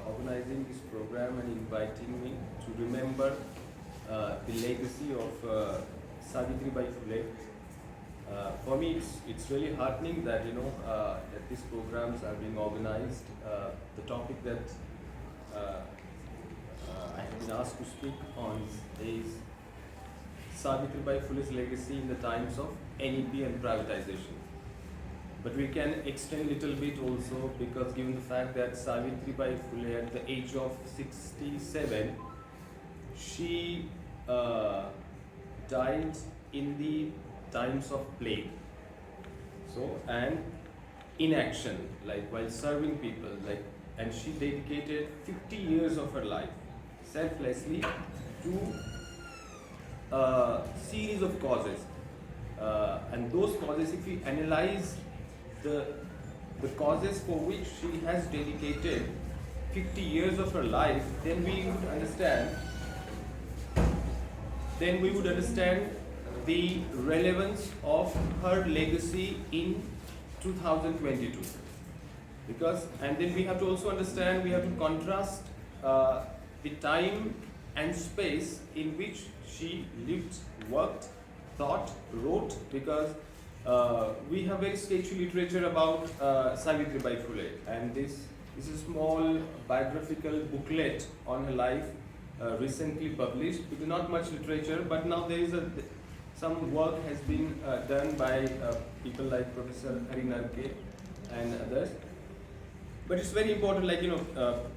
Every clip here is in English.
Organizing this program and inviting me to remember the legacy of Savitribai Phule. For me, it's really heartening that that these programs are being organized. The topic that I have been asked to speak on is Savitribai Phule's legacy in the times of NEP and privatization. But we can extend a little bit also, because given the fact that Savitribai Phule at the age of 67, she died in the times of plague. So, and inaction, like while serving people, and she dedicated 50 years of her life selflessly to a series of causes. And those causes, if we analyze the causes for which she has dedicated 50 years of her life, then we would understand the relevance of her legacy in 2022. And then we have to also understand, we have to contrast the time and space in which she lived, worked, thought, wrote, because we have very sketchy literature about Savitribai Phule, and this is a small biographical booklet on her life, recently published. It is not much literature, but now there is some work has been done by people like Professor Harinarke and others. But it's very important,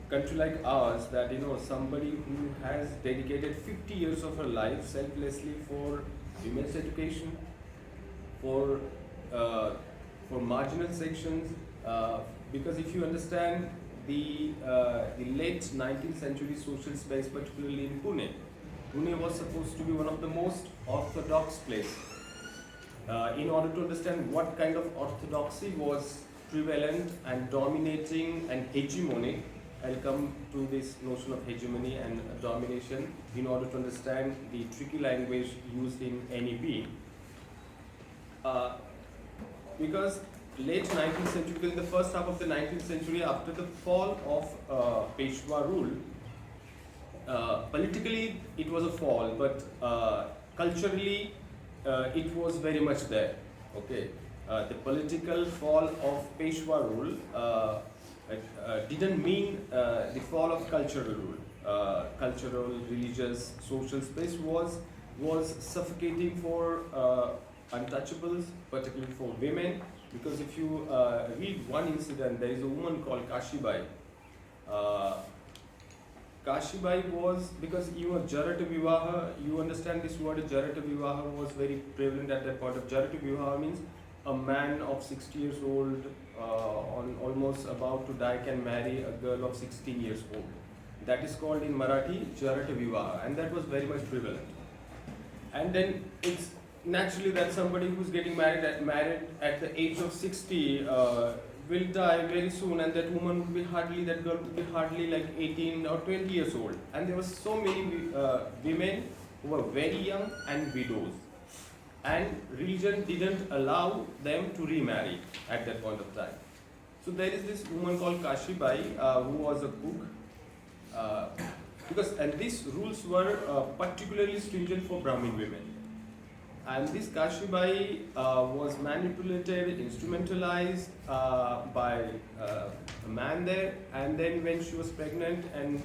country like ours, that somebody who has dedicated 50 years of her life selflessly for women's education, for marginal sections, because if you understand the late 19th century social space, particularly in Pune was supposed to be one of the most orthodox places. In order to understand what kind of orthodoxy was prevalent and dominating and hegemonic, I'll come to this notion of hegemony and domination in order to understand the tricky language used in NEP. Because late 19th century, in the first half of the 19th century, after the fall of Peshwa rule, politically it was a fall, but culturally it was very much there. Okay, the political fall of Peshwa rule didn't mean the fall of cultural rule. Cultural, religious, social space was suffocating for untouchables, particularly for women, because if you read one incident, there is a woman called Kashibai. Kashibai was, because Jarata Vivaha, you understand this word Jarata Vivaha was very prevalent at that point. Of Jarata Vivaha means a man of 60 years old, almost about to die, can marry a girl of 16 years old. That is called in Marathi Jarata Vivaha, and that was very much prevalent. And then it's naturally that somebody who's getting married at the age of 60 will die very soon, and that woman would be that girl would be hardly like 18 or 20 years old. And there were so many women who were very young and widows, and religion didn't allow them to remarry at that point of time. So there is this woman called Kashibai who was a cook, and these rules were particularly stringent for Brahmin women. And this Kashibai was manipulated, instrumentalized by a man there, and then when she was pregnant and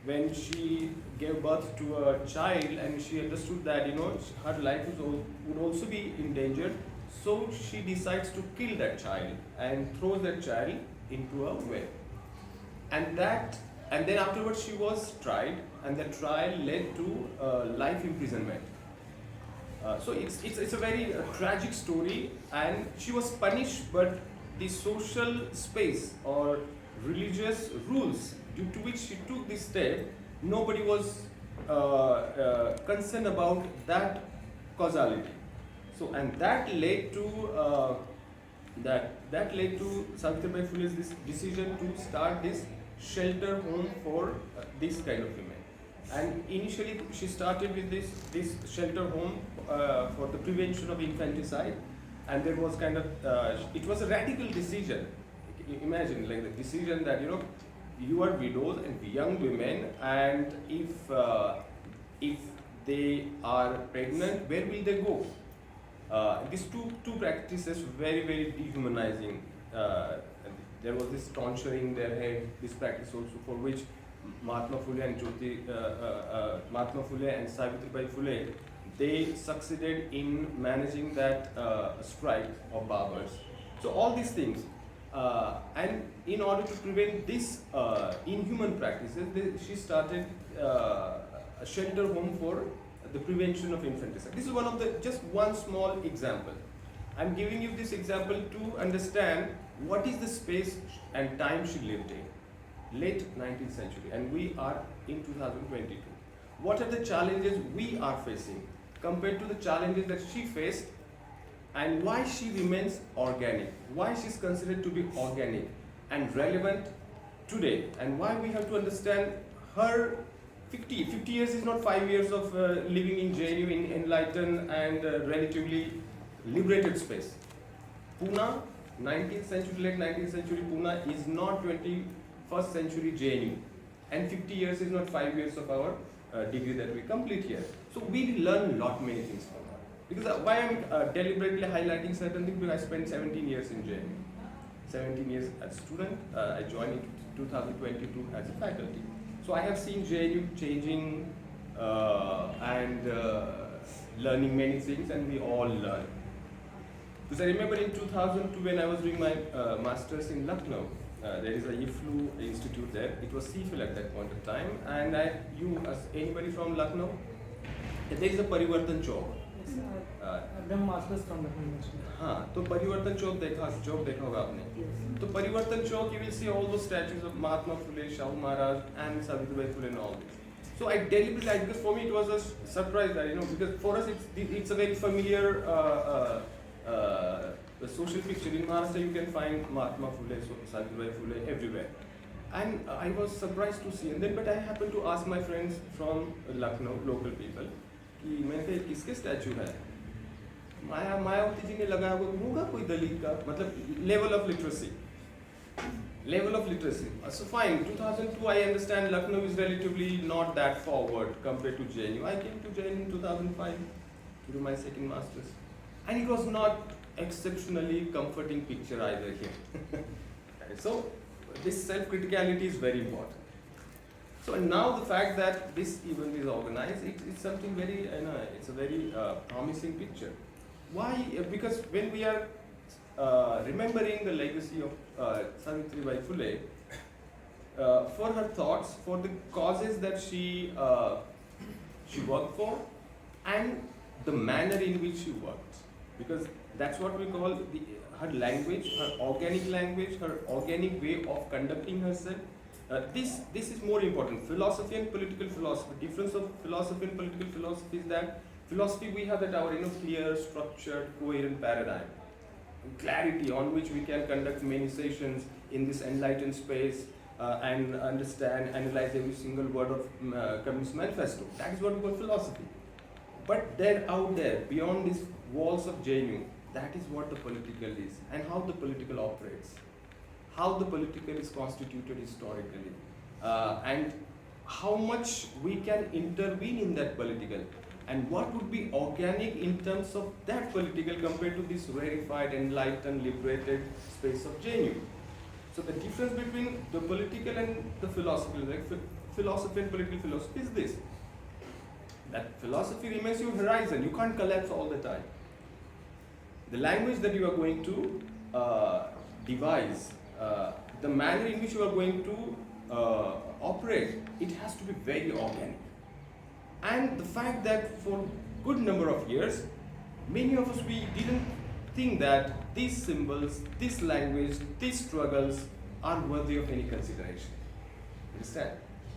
when she gave birth to a child, and she understood that her life would also be endangered, so she decides to kill that child and throws that child into a well. And then afterwards she was tried, and the trial led to life imprisonment. So it's a very tragic story, and she was punished, but the social space or religious rules due to which she took this step, nobody was concerned about that causality. So, and that led to Savitribai Phule's this decision to start this shelter home for this kind of women. And initially she started with this shelter home for the prevention of infanticide, and there was kind of it was a radical decision. Imagine like the decision that you are widows and young women, and if they are pregnant, where will they go? These two practices very dehumanizing. There was this tonsuring their head, this practice also for which Mahatma Phule and Savitribai Phule, they succeeded in managing that strike of barbers. So all these things, and in order to prevent this inhuman practices, she started a shelter home for the prevention of infanticide. This is just one small example. I'm giving you this example to understand what is the space and time she lived in, late 19th century, and we are in 2022. What are the challenges we are facing compared to the challenges that she faced, and why she remains organic, why she is considered to be organic and relevant today, and why we have to understand her 50 years is not 5 years of living in JNU in enlightened and relatively liberated space. Pune, 19th century, late 19th century Pune is not 21st century JNU, and 50 years is not 5 years of our degree that we complete here. So we learn many things from her. Because why I'm deliberately highlighting certain things, because I spent 17 years in JNU. 17 years as a student, I joined in 2022 as a faculty. So I have seen JNU changing and learning many things, and we all learn. Because I remember in 2002 when I was doing my masters in Lucknow, there is a IFLU institute there. It was CFL at that point of time, and as anybody from Lucknow, there is a Parivartan Chowk. Yes, I've done masters from Lucknow. हाँ, तो परिवर्तन चौक देखा होगा आपने. Yes. तो परिवर्तन चौक, you will see all those statues of Mahatma Phule, Shahu Maharaj, and Savitribai Phule and all this. So I deliberately, because for me it was a surprise that because for us it's a very familiar social picture. In Maharashtra you can find Mahatma Phule, Savitribai Phule everywhere, and I was surprised to see. And then, but I happened to ask my friends from Lucknow, local people, कि मैंने कहा किसके statue है? मायावती जी ने लगाया होगा कोई दलित का, मतलब level of literacy. So fine, 2002 I understand Lucknow is relatively not that forward compared to JNU. I came to JNU in 2005 to do my second masters, and it was not exceptionally comforting picture either here. So this self-criticality is very important. So now the fact that this event is organized, it's something very, it's a very promising picture. Why? Because when we are remembering the legacy of Savitribai Phule, for her thoughts, for the causes that she worked for, and the manner in which she worked, because that's what we call her language, her organic way of conducting herself. This is more important. Philosophy and political philosophy. Difference of philosophy and political philosophy is that philosophy we have that our clear, structured, coherent paradigm, clarity on which we can conduct many sessions in this enlightened space and understand, analyze every single word of Communist Manifesto. That is what we call philosophy. But then out there, beyond these walls of JNU, that is what the political is, and how the political operates, how the political is constituted historically, and how much we can intervene in that political, and what would be organic in terms of that political compared to this rarefied, enlightened, liberated space of JNU. So the difference between the political and the philosophical, like philosophy and political philosophy, is this: that philosophy remains your horizon. You can't collapse all the time. The language that you are going to devise, the manner in which you are going to operate, it has to be very organic. And the fact that for good number of years, many of us, we didn't think that these symbols, this language, these struggles are worthy of any consideration. Understand?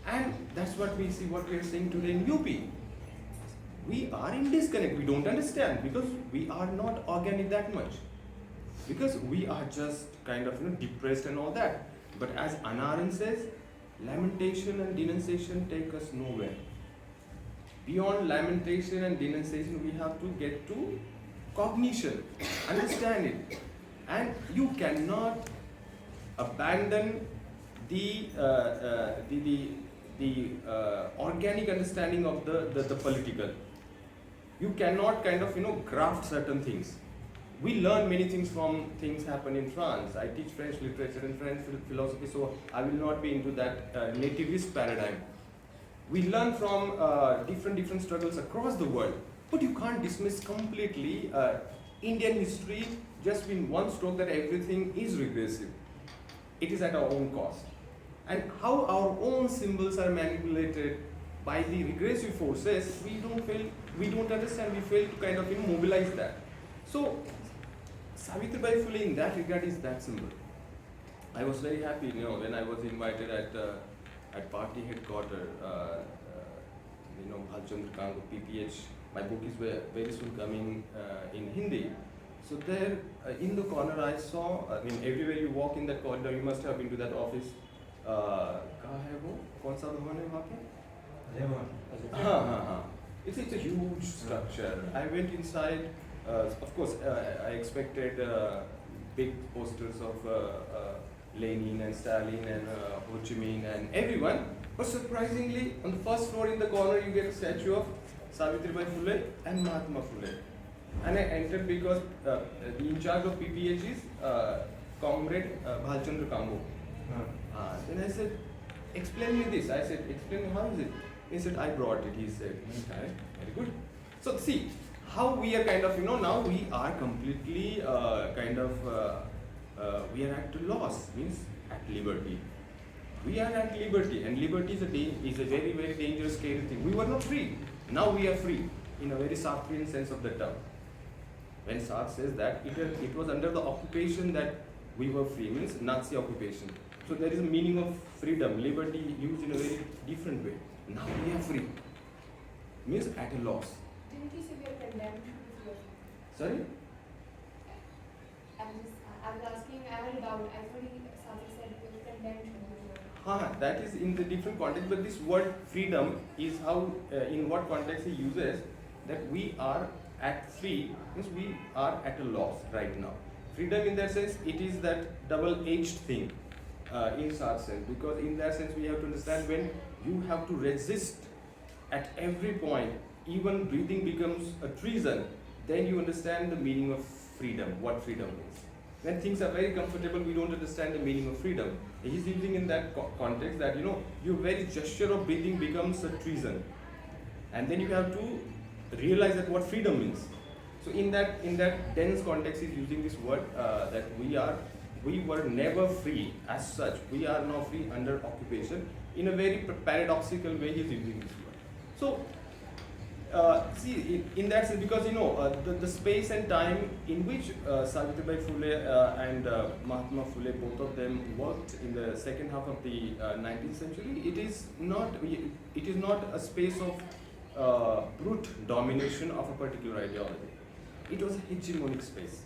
And that's what we see, what we are saying today in UP. We are in disconnect. We don't understand because we are not organic that much. Because we are just kind of depressed and all that. But as Anna Arendt says, lamentation and denunciation take us nowhere. Beyond lamentation and denunciation, we have to get to cognition, understand it. And you cannot abandon the organic understanding of the political. You cannot kind of graft certain things. We learn many things from things happen in France. I teach French literature and French philosophy, so I will not be into that nativist paradigm. We learn from different struggles across the world, but you can't dismiss completely Indian history just in one stroke that everything is regressive. It is at our own cost. And how our own symbols are manipulated by the regressive forces, we don't understand, we fail to kind of mobilize that. So Savitribai Phule in that regard is that symbol. I was very happy, when I was invited at party headquarters, Bhalchandra Kango PPH. My book is very soon coming in Hindi. So there, in the corner, I saw. Everywhere you walk in that corridor, you must have been to that office. कहाँ है वो? कौन सा भवन है वहाँ पे? हाँ. It's a huge structure. I went inside. Of course, I expected big posters of Lenin and Stalin and Ho Chi Minh and everyone. But surprisingly, on the first floor in the corner, you get a statue of Savitribai Phule and Mahatma Phule. And I entered because the in charge of PPH is Comrade Bhalchandra Kango. Then I said, explain me this. I said, explain me, how is it? He said, I brought it. He said, okay, very good. So see, how we are kind of, now we are completely we are at loss, means at liberty. We are at liberty, and liberty is a very, very dangerous, scary thing. We were not free. Now we are free, in a very Sartrean sense of the term. When Sartre says that, it was under the occupation that we were free, means Nazi occupation. So there is a meaning of freedom, liberty used in a very different way. Now we are free, means at a loss. Didn't you say we are condemned? Sorry? I was asking, I had a doubt. I thought Sati said we were condemned. That is in the different context, but this word freedom is how, in what context he uses, that we are at free, means we are at a loss right now. Freedom in that sense, it is that double-edged thing in such sense, because in that sense we have to understand when you have to resist at every point, even breathing becomes a treason, then you understand the meaning of freedom, what freedom is. When things are very comfortable, we don't understand the meaning of freedom. He's using in that context that, your very gesture of breathing becomes a treason. And then you have to realize that what freedom means. So in that dense context, he's using this word that we were never free as such. We are now free under occupation. In a very paradoxical way, he's using this word. So, see, in that sense, because the space and time in which Savitribai Phule and Mahatma Phule, both of them worked in the second half of the 19th century, it is not a space of brute domination of a particular ideology. It was a hegemonic space.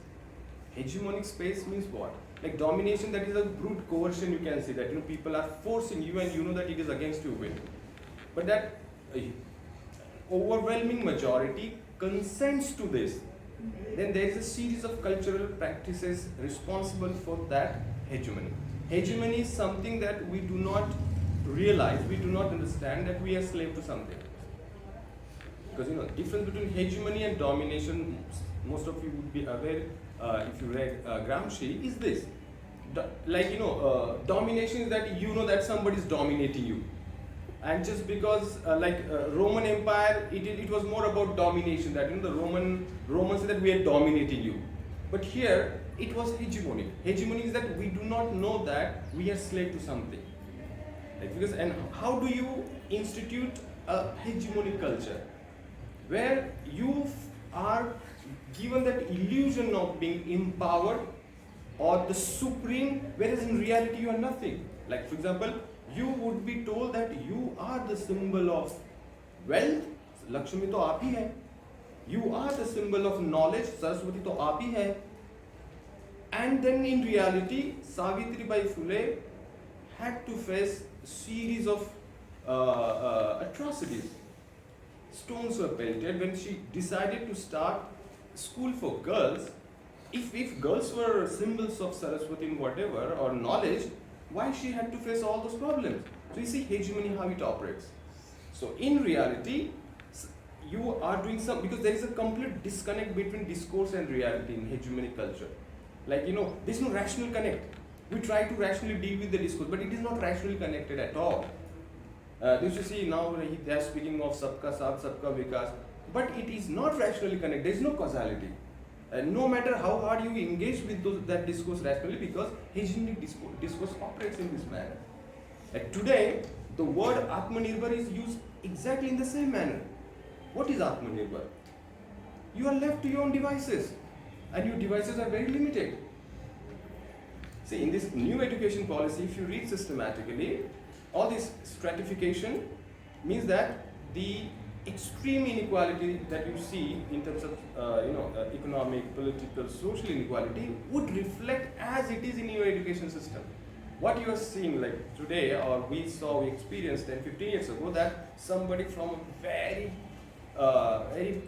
Hegemonic space means what? Like domination, that is a brute coercion, you can say that people are forcing you and you know that it is against your will. But that overwhelming majority consents to this, then there is a series of cultural practices responsible for that hegemony. Hegemony is something that we do not realize, we do not understand that we are slave to something. Because difference between hegemony and domination, most of you would be aware if you read Gramsci, is this. Domination is that you know that somebody is dominating you. And just because Roman Empire, it was more about domination, that the Romans said that we are dominating you. But here, it was hegemony. Hegemony is that we do not know that we are slave to something. And how do you institute a hegemonic culture? Where you are given that illusion of being empowered or the supreme, whereas in reality you are nothing. Like for example, you would be told that you are the symbol of wealth, Lakshmi to aap hi hai. You are the symbol of knowledge, Saraswati to aap hi hai. And then in reality, Savitribai Phule had to face a series of atrocities. stones were pelted when she decided to start school for girls. If girls were symbols of Saraswati in whatever or knowledge, why she had to face all those problems? So you see hegemony, how it operates. So in reality, you are doing some, because there is a complete disconnect between discourse and reality in hegemonic culture. Like, there's no rational connect. We try to rationally deal with the discourse, but it is not rationally connected at all. You see now they are speaking of sabka saath, sabka vikas, but it is not rationally connected. There is no causality. No matter how hard you engage with that discourse rationally, because hegemonic discourse operates in this manner. Today, the word Atmanirbhar is used exactly in the same manner. What is Atmanirbhar? You are left to your own devices, and your devices are very limited. See, in this new education policy, if you read systematically, all this stratification means that the extreme inequality that you see in terms of economic, political, social inequality would reflect as it is in your education system. What you are seeing like today, or we experienced 10, 15 years ago, that somebody from a very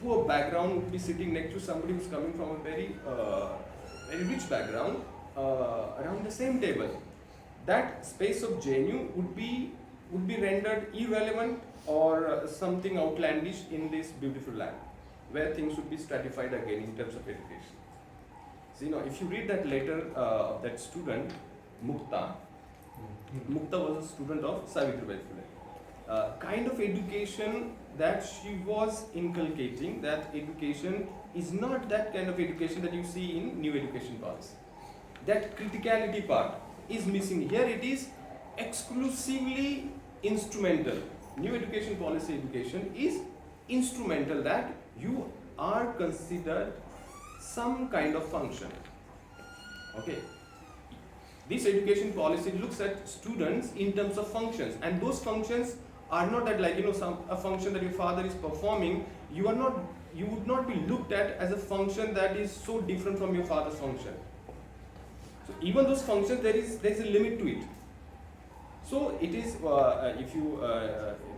poor background would be sitting next to somebody who's coming from a very rich background around the same table. That space of JNU would be rendered irrelevant or something outlandish in this beautiful land, where things would be stratified again in terms of education. So, if you read that letter of that student, Mukta was a student of Savitribai Phule. Kind of education that she was inculcating, that education is not that kind of education that you see in new education policy. That criticality part is missing. Here it is exclusively instrumental. New education policy education is instrumental, that you are considered some kind of function. Okay. This education policy looks at students in terms of functions, and those functions are not that like a function that your father is performing. You would not be looked at as a function that is so different from your father's function. So even those functions, there is a limit to it. So it is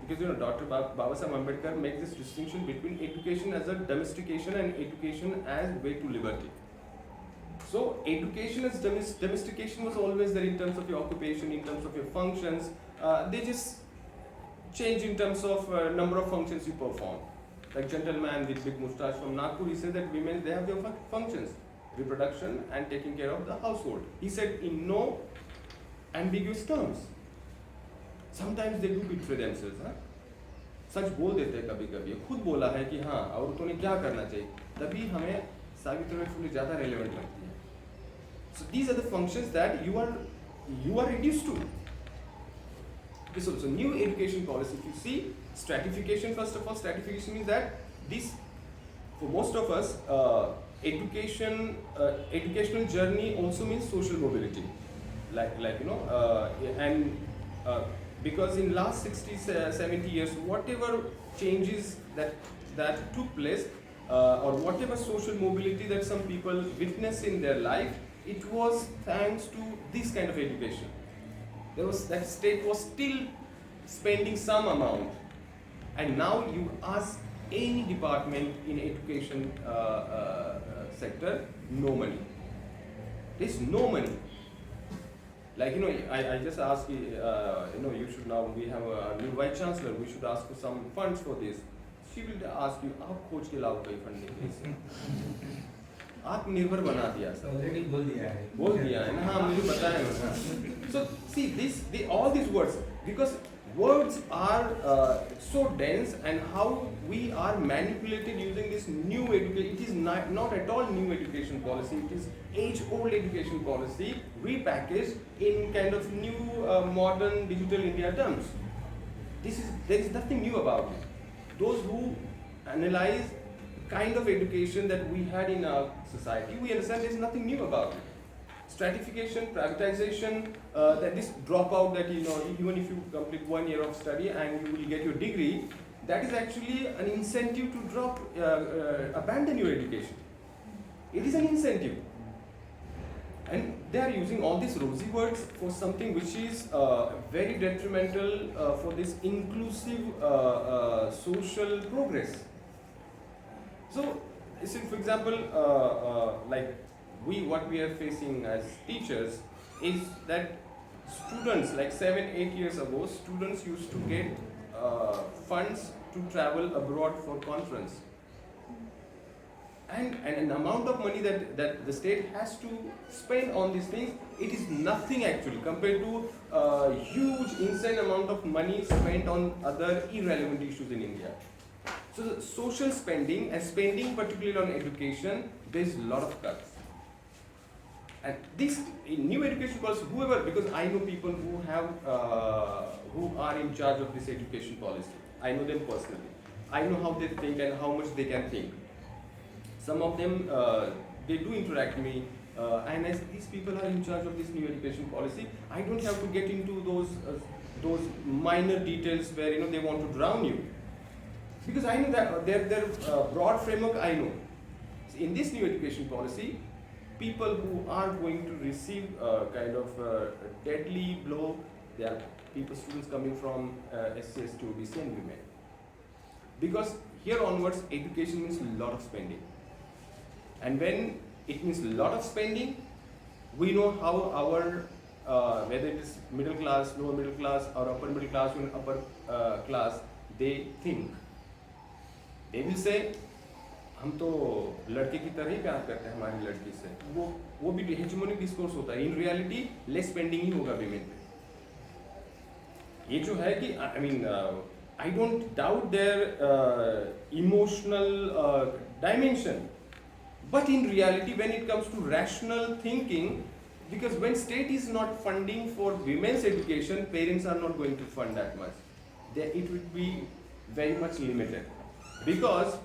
because Dr. Babasaheb Ambedkar makes this distinction between education as a domestication and education as way to liberty. So education as domestication was always there in terms of your occupation, in terms of your functions. They just change in terms of number of functions you perform. Like gentleman with big moustache from Nagpur, he said that women, they have their functions, reproduction and taking care of the household. He said in no ambiguous terms. Sometimes they do betray themselves. सच बोल देते हैं कभी कभी, खुद बोला है कि हाँ औरतों ने क्या करना चाहिए, तभी हमें सावित्रीबाई फुले ज़्यादा रेलेवेंट लगती है. So these are the functions that you are reduced to. Okay, so new education policy, if you see stratification, first of all, stratification means that this, for most of us, educational journey also means social mobility, because in last 60, 70 years, whatever changes that took place, or whatever social mobility that some people witness in their life, it was thanks to this kind of education. That state was still spending some amount, and now you ask any department in education sector, no money. There's no money. Like I just ask you should now, we have a new vice chancellor, we should ask for some funds for this. She will ask you, आप खोज के लाओ कोई funding please. आत्मनिर्भर बना दिया sir. Already बोल दिया है ना, हाँ मुझे पता है. So see all these words, because words are so dense, and how we are manipulated using this new education. It is not at all new education policy. It is age-old education policy repackaged in kind of new modern digital India terms. There is nothing new about it. Those who analyze kind of education that we had in our society, we understand there is nothing new about it. Stratification, privatization, that this dropout that even if you complete 1 year of study and you will get your degree, that is actually an incentive to abandon your education. It is an incentive. And they are using all these rosy words for something which is very detrimental for this inclusive social progress. So, see, for example, like what we are facing as teachers is that students, like 7-8 years ago, students used to get funds to travel abroad for conference. And an amount of money that the state has to spend on these things, it is nothing actually compared to a huge, insane amount of money spent on other irrelevant issues in India. So the social spending and spending particularly on education, there's a lot of cuts. And this in new education policy, whoever, because I know people who have who are in charge of this education policy. I know them personally. I know how they think and how much they can think. Some of them, they do interact with me, and as these people are in charge of this new education policy, I don't have to get into those minor details where they want to drown you, because I know that their broad framework I know. So in this new education policy, people who are going to receive kind of a deadly blow, they are students coming from SC, ST, OBC and women, because here onwards education means a lot of spending. And when it means a lot of spending, we know how our, whether it is middle class, lower middle class, or upper middle class, or upper class, they think. They will say, हम तो लड़के की तरह ही प्यार करते हैं हमारी लड़की से, वो भी hegemonic discourse होता है. In reality, less spending ही होगा women पे. ये जो है कि, I mean, I don't doubt their emotional dimension. But in reality, when it comes to rational thinking, because when state is not funding for women's education, parents are not going to fund that much. It would be very much limited, because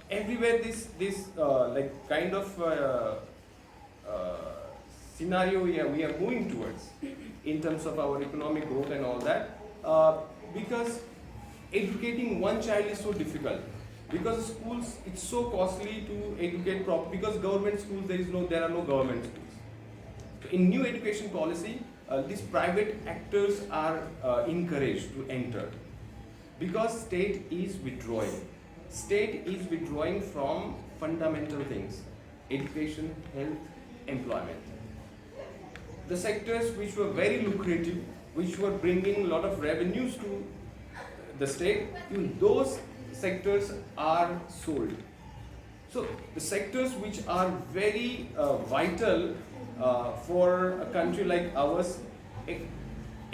everywhere this like kind of scenario we are moving towards in terms of our economic growth and all that, because educating one child is so difficult. Because schools, it's so costly to educate because government schools, there are no government schools. So in new education policy, these private actors are encouraged to enter, because state is withdrawing. State is withdrawing from fundamental things: education, health, employment. The sectors which were very lucrative, which were bringing a lot of revenues to the state, those sectors are sold. So the sectors which are very vital for a country like ours,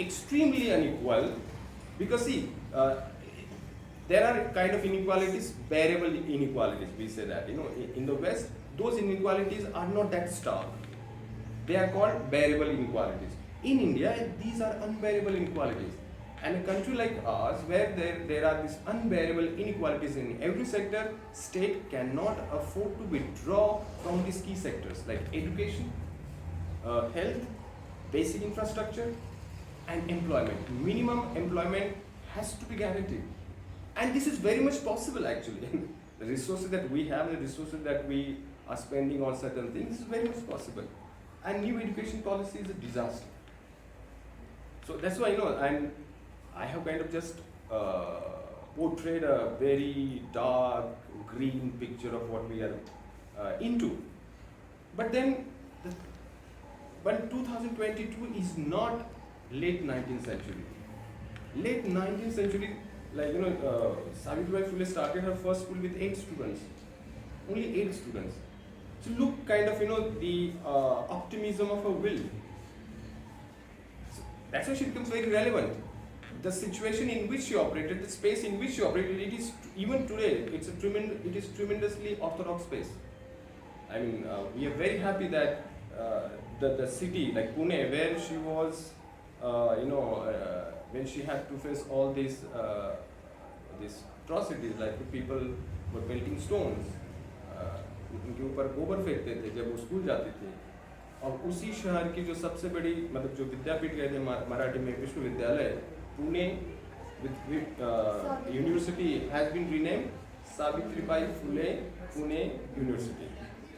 extremely unequal, because see, there are kind of inequalities, bearable inequalities, we say that, in the West, those inequalities are not that stark. They are called bearable inequalities. In India, these are unbearable inequalities. And a country like ours, where there are these unbearable inequalities in every sector, state cannot afford to withdraw from these key sectors like education, health, basic infrastructure, and employment. Minimum employment has to be guaranteed. And this is very much possible actually. The resources that we have, the resources that we are spending on certain things is very much possible. And new education policy is a disaster. So that's why, and I have kind of just portrayed a very dark green picture of what we are into. But then, but 2022 is not late 19th century. Late 19th century, like Savitribai Phule started her first school with 8 students, only 8 students. So look, kind of the optimism of her will. So that's why she becomes very relevant. The situation in which she operated, the space in which she operated, it is even today. It is tremendously orthodox space. I mean, we are very happy that the city like Pune, where she was, when she had to face all these atrocities, like the people were pelting stones, उनके ऊपर गोबर फेंकते थे जब वो school जाती थी, और उसी शहर की जो सबसे बड़ी मतलब जो विद्यापीठ कहते हैं मराठी में विश्वविद्यालय Pune university has been renamed Savitribai Phule Pune University.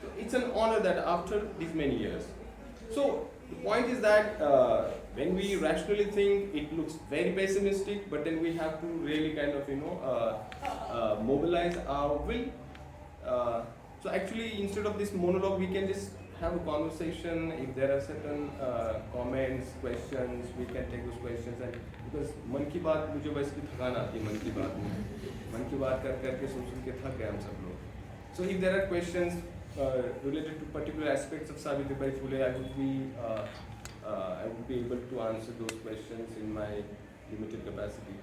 So it's an honor that after these many years, So the point is that when we rationally think, it looks very pessimistic, but then we have to really kind of mobilize our will. So actually, instead of this monologue, we can just have a conversation. If there are certain comments, questions, we can take those questions. And because मन की बात मुझे वैसे भी थकान आती है मन की बात करके सोच के थक गए हम सब लोग. So if there are questions related to particular aspects of Savitribai Phule, I would be able to answer those questions in my limited capacity.